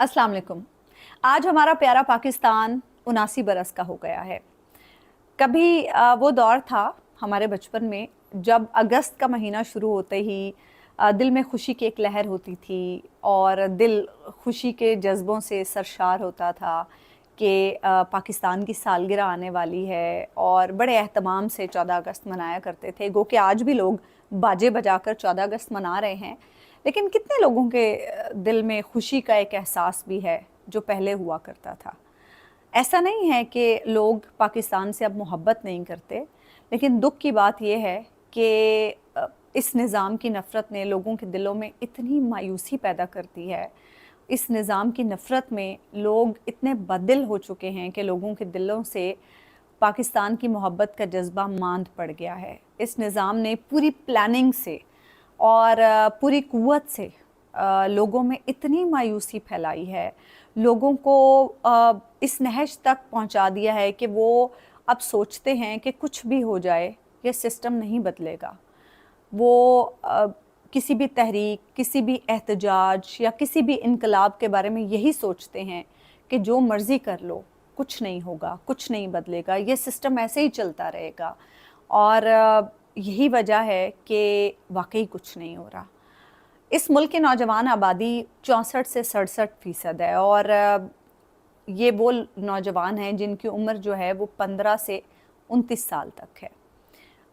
अस्सलाम वालेकुम। आज हमारा प्यारा पाकिस्तान 79 बरस का हो गया है। कभी वो दौर था हमारे बचपन में जब अगस्त का महीना शुरू होते ही दिल में खुशी की एक लहर होती थी और दिल खुशी के जज्बों से सरशार होता था कि पाकिस्तान की सालगिरह आने वाली है और बड़े एहतमाम से 14 अगस्त मनाया करते थे। गो कि आज भी लोग बाजे बजाकर 14 अगस्त मना रहे हैं, लेकिन कितने लोगों के दिल में खुशी का एक एहसास भी है जो पहले हुआ करता था। ऐसा नहीं है कि लोग पाकिस्तान से अब मोहब्बत नहीं करते, लेकिन दुख की बात यह है कि इस निज़ाम की नफ़रत ने लोगों के दिलों में इतनी मायूसी पैदा कर दी है। इस निज़ाम की नफ़रत में लोग इतने बददिल हो चुके हैं कि लोगों के दिलों से पाकिस्तान की मोहब्बत का जज्बा मांद पड़ गया है। इस निज़ाम ने पूरी प्लानिंग से और पूरी कुव्वत से लोगों में इतनी मायूसी फैलाई है, लोगों को इस नहज तक पहुंचा दिया है कि वो अब सोचते हैं कि कुछ भी हो जाए ये सिस्टम नहीं बदलेगा। वो किसी भी तहरीक, किसी भी एहतजाज या किसी भी इनकलाब के बारे में यही सोचते हैं कि जो मर्ज़ी कर लो, कुछ नहीं होगा, कुछ नहीं बदलेगा, ये सिस्टम ऐसे ही चलता रहेगा। और यही वजह है कि वाकई कुछ नहीं हो रहा। इस मुल्क की नौजवान आबादी 64 से 67% है और ये वो नौजवान हैं जिनकी उम्र जो है वो 15 से 29 साल तक है।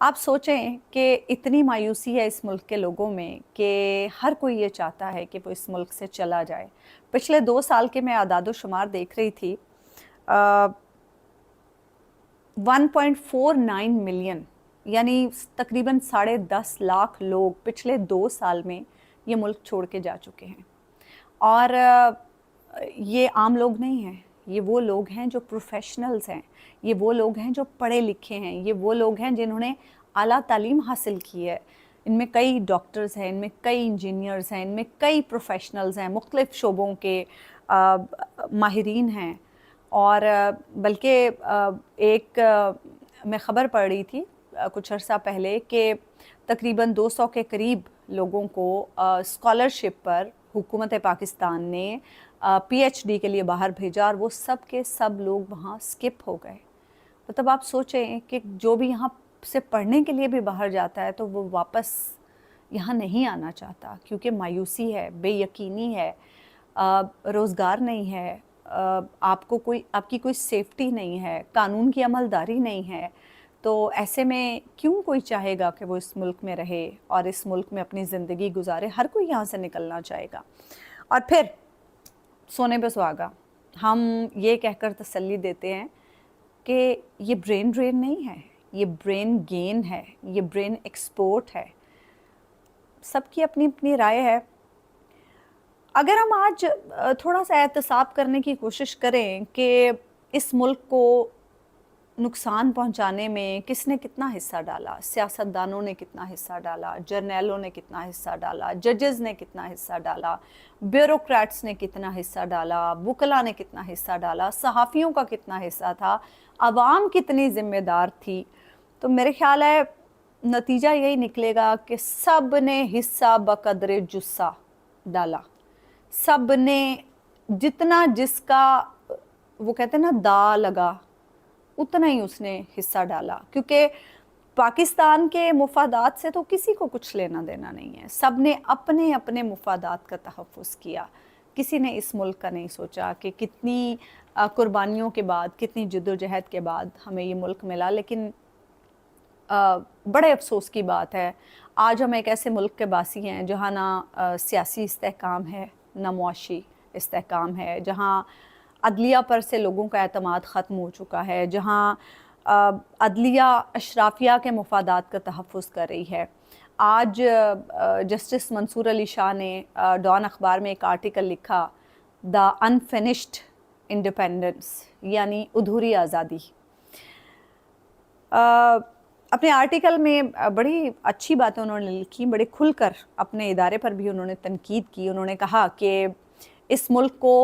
आप सोचें कि इतनी मायूसी है इस मुल्क के लोगों में कि हर कोई ये चाहता है कि वो इस मुल्क से चला जाए। पिछले 2 साल के मैं आदादो शुमार देख रही थी, 1.49 मिलियन यानी तकरीबन 10.5 लाख लोग पिछले 2 साल में ये मुल्क छोड़ के जा चुके हैं। और ये आम लोग नहीं हैं, ये वो लोग हैं जो प्रोफेशनल्स हैं, ये वो लोग हैं जो पढ़े लिखे हैं, ये वो लोग हैं जिन्होंने आला तालीम हासिल की है। इनमें कई डॉक्टर्स हैं, इनमें कई इंजीनियर्स हैं, इनमें कई प्रोफेशनल्स हैं, मुख्तलिफ़ शोबों के माहिरीन हैं। और बल्कि मैं ख़बर पढ़ रही थी कुछ अर्सा पहले कि तकरीबन 200 के करीब लोगों को स्कॉलरशिप पर हुकूमत पाकिस्तान ने पीएचडी के लिए बाहर भेजा और वो सब के सब लोग वहाँ स्किप हो गए। मतलब आप सोचें कि जो भी यहाँ से पढ़ने के लिए भी बाहर जाता है तो वो वापस यहाँ नहीं आना चाहता, क्योंकि मायूसी है, बेयकीनी है, रोज़गार नहीं है, आपकी कोई सेफ्टी नहीं है, कानून की अमलदारी नहीं है। तो ऐसे में क्यों कोई चाहेगा कि वो इस मुल्क में रहे और इस मुल्क में अपनी ज़िंदगी गुजारे। हर कोई यहाँ से निकलना चाहेगा। और फिर सोने पे सुहागा हम ये कहकर तसल्ली देते हैं कि ये ब्रेन ड्रेन नहीं है, ये ब्रेन गेन है, ये ब्रेन एक्सपोर्ट है। सबकी अपनी अपनी राय है। अगर हम आज थोड़ा सा एहतसाब करने की कोशिश करें कि इस मुल्क को नुकसान पहुंचाने में किसने कितना हिस्सा डाला, सियासतदानों ने कितना हिस्सा डाला, जर्नैलों ने कितना हिस्सा डाला, जजेस ने कितना हिस्सा डाला, ब्यूरोक्रेट्स ने कितना हिस्सा डाला, वकला ने कितना हिस्सा डाला, सहाफ़ियों का कितना हिस्सा था, आवाम कितनी ज़िम्मेदार थी, तो मेरे ख्याल है नतीजा यही निकलेगा कि सब ने हिस्सा बकदरे जुस्सा डाला। सब ने जितना जिसका वो कहते हैं ना दा लगा, उतना ही उसने हिस्सा डाला, क्योंकि पाकिस्तान के मुफादात से तो किसी को कुछ लेना देना नहीं है। सब ने अपने अपने मुफादात का तहफ़्फ़ुज़ किया। किसी ने इस मुल्क का नहीं सोचा कि कितनी कुर्बानियों के बाद, कितनी जद्दोजहद के बाद हमें ये मुल्क मिला। लेकिन बड़े अफसोस की बात है, आज हम एक ऐसे मुल्क के बासी हैं जहाँ ना सियासी इस्तेहकाम है, ना मुआशी इस्तेहकाम है, जहाँ अदलिया पर से लोगों का एतमाद ख़त्म हो चुका है, जहाँ अदलिया अशराफिया के मुफादात का तहफ़्फ़ुज़ कर रही है। आज जस्टिस मंसूर अली शाह ने डॉन अखबार में एक आर्टिकल लिखा, द अनफिनिश्ड इंडिपेंडेंस, यानी अधूरी आज़ादी। अपने आर्टिकल में बड़ी अच्छी बातें उन्होंने लिखी, बड़े खुलकर अपने इदारे पर भी उन्होंने तनकीद की। उन्होंने कहा कि इस मुल्क को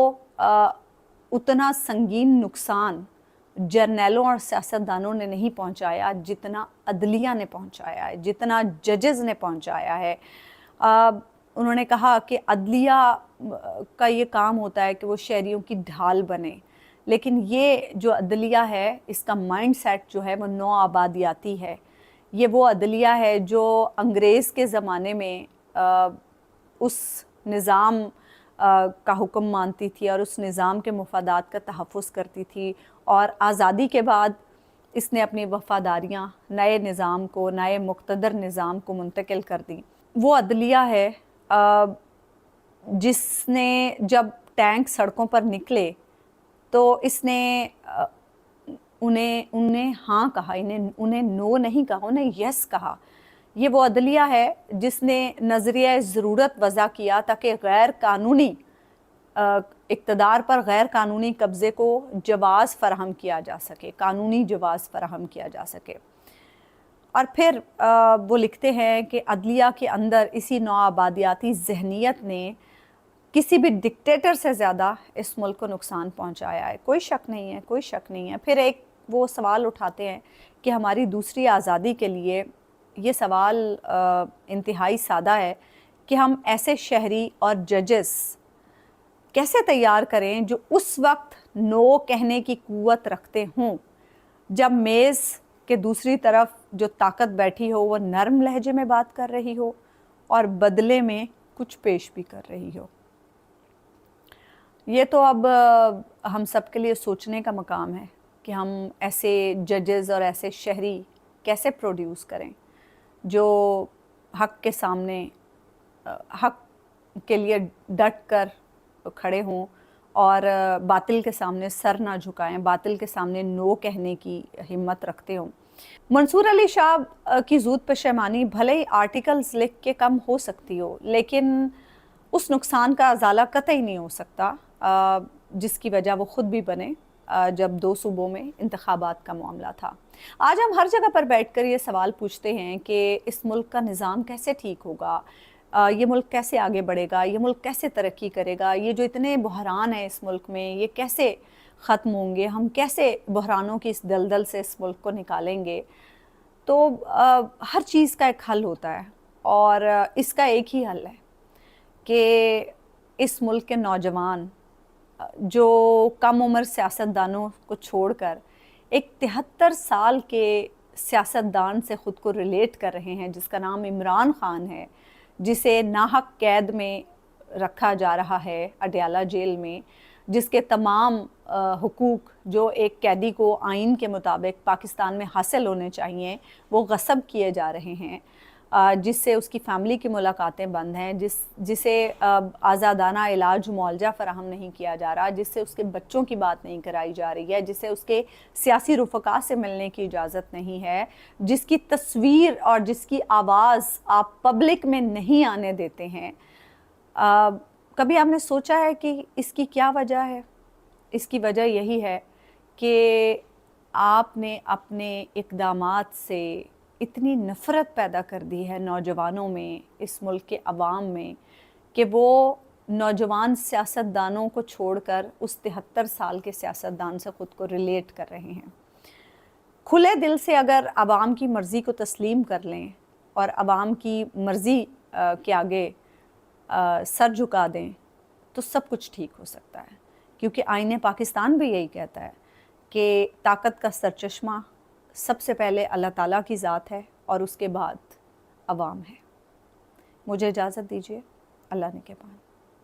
उतना संगीन नुकसान जर्नैलों और सियासतदानों ने नहीं पहुंचाया जितना अदलिया ने पहुंचाया है, जितना जजेस ने पहुंचाया है। انہوں نے کہا کہ عدلیہ کا یہ کام ہوتا ہے کہ وہ شہریوں کی ڈھال بنے، لیکن یہ جو عدلیہ ہے اس کا مائنڈ سیٹ جو ہے وہ نو آبادیاتی ہے. یہ وہ عدلیہ ہے جو انگریز کے زمانے میں اس نظام کا حکم مانتی تھی اور اس نظام کے مفادات کا تحفظ کرتی تھی، اور آزادی کے بعد اس نے اپنی وفاداریاں نئے نظام کو، نئے مقتدر نظام کو منتقل کر دیں. وہ عدلیہ ہے جس نے جب ٹینک سڑکوں پر نکلے تو اس نے انہیں ہاں کہا، انہیں نو نہیں کہا، انہیں یس کہا. یہ وہ عدلیہ ہے جس نے نظریہ ضرورت وضع کیا تاکہ غیر قانونی اقتدار پر غیر قانونی قبضے کو جواز فراہم کیا جا سکے، قانونی جواز فراہم کیا جا سکے. اور پھر وہ لکھتے ہیں کہ عدلیہ کے اندر اسی نوآبادیاتی ذہنیت نے کسی بھی ڈکٹیٹر سے زیادہ اس ملک کو نقصان پہنچایا ہے. کوئی شک نہیں ہے، کوئی شک نہیں ہے. پھر ایک وہ سوال اٹھاتے ہیں کہ ہماری دوسری آزادی کے لیے یہ سوال انتہائی سادہ ہے کہ ہم ایسے شہری اور ججز کیسے تیار کریں جو اس وقت نو کہنے کی قوت رکھتے ہوں جب میز کے دوسری طرف جو طاقت بیٹھی ہو وہ نرم لہجے میں بات کر رہی ہو اور بدلے میں کچھ پیش بھی کر رہی ہو. یہ تو اب ہم سب کے لیے سوچنے کا مقام ہے کہ ہم ایسے ججز اور ایسے شہری کیسے پروڈیوس کریں جو حق کے سامنے حق کے لیے ڈٹ کر کھڑے ہوں اور باطل کے سامنے سر نہ جھکائیں، باطل کے سامنے نو کہنے کی ہمت رکھتے ہوں. منصور علی شاہ کی زود پشیمانی بھلے ہی آرٹیکلز لکھ کے کم ہو سکتی ہو، لیکن اس نقصان کا ازالہ قطعی نہیں ہو سکتا جس کی وجہ وہ خود بھی بنے جب دو صوبوں میں انتخابات کا معاملہ تھا. آج ہم ہر جگہ پر بیٹھ کر یہ سوال پوچھتے ہیں کہ اس ملک کا نظام کیسے ٹھیک ہوگا، یہ ملک کیسے آگے بڑھے گا، یہ ملک کیسے ترقی کرے گا، یہ جو اتنے بحران ہیں اس ملک میں یہ کیسے ختم ہوں گے، ہم کیسے بحرانوں کی اس دلدل سے اس ملک کو نکالیں گے. تو ہر چیز کا ایک حل ہوتا ہے اور اس کا ایک ہی حل ہے کہ اس ملک کے نوجوان جو کم عمر سیاستدانوں کو چھوڑ کر ایک 73 سال کے سیاستدان سے خود کو ریلیٹ کر رہے ہیں جس کا نام عمران خان ہے، جسے ناحق قید میں رکھا جا رہا ہے اڈیالہ جیل میں، جس کے تمام حقوق جو ایک قیدی کو آئین کے مطابق پاکستان میں حاصل ہونے چاہیے وہ غصب کیے جا رہے ہیں، جس سے اس کی فیملی کی ملاقاتیں بند ہیں، جسے آزادانہ علاج معالجہ فراہم نہیں کیا جا رہا، جس سے اس کے بچوں کی بات نہیں کرائی جا رہی ہے، جس سے اس کے سیاسی رفقا سے ملنے کی اجازت نہیں ہے، جس کی تصویر اور جس کی آواز آپ پبلک میں نہیں آنے دیتے ہیں. کبھی آپ نے سوچا ہے کہ اس کی کیا وجہ ہے؟ اس کی وجہ یہی ہے کہ آپ نے اپنے اقدامات سے اتنی نفرت پیدا کر دی ہے نوجوانوں میں، اس ملک کے عوام میں، کہ وہ نوجوان سیاستدانوں کو چھوڑ کر اس 73 سال کے سیاستدان سے خود کو ریلیٹ کر رہے ہیں. کھلے دل سے اگر عوام کی مرضی کو تسلیم کر لیں اور عوام کی مرضی کے آگے سر جھکا دیں تو سب کچھ ٹھیک ہو سکتا ہے، کیونکہ آئین پاکستان بھی یہی کہتا ہے کہ طاقت کا سرچشمہ سب سے پہلے اللہ تعالیٰ کی ذات ہے اور اس کے بعد عوام ہے. مجھے اجازت دیجیے. اللہ نگہبان.